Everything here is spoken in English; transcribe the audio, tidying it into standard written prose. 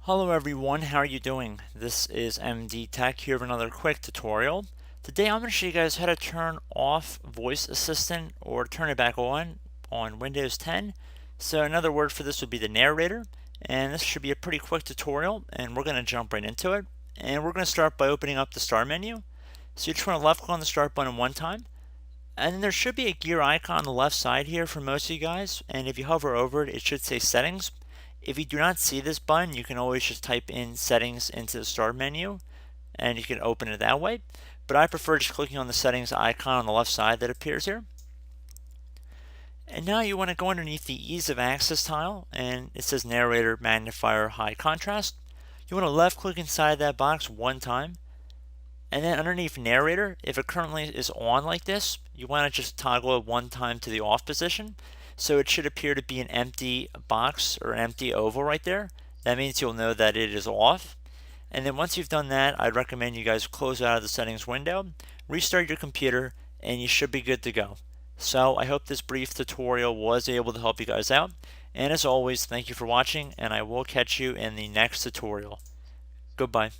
Hello everyone, how are you doing? This is MD Tech here with another quick tutorial. Today I'm going to show you guys how to turn off Voice Assistant or turn it back on Windows 10. So another word for this would be the narrator, and this should be a pretty quick tutorial and we're going to jump right into it. And we're going to start by opening up the start menu. So you just want to left click on the start button one time, and then there should be a gear icon on the left side here for most of you guys, and if you hover over it, it should say settings. If you do not see this button, you can always just type in settings into the start menu and you can open it that way. But I prefer just clicking on the settings icon on the left side that appears here. And now you want to go underneath the ease of access tile, and it says narrator magnifier high contrast. You want to left click inside that box one time, and then underneath narrator, if it currently is on like this, you want to just toggle it one time to the off position. So it should appear to be an empty box or empty oval right there. That means you'll know that it is off. And then once you've done that, I'd recommend you guys close out of the settings window, restart your computer, and you should be good to go. So I hope this brief tutorial was able to help you guys out. And as always, thank you for watching, and I will catch you in the next tutorial. Goodbye.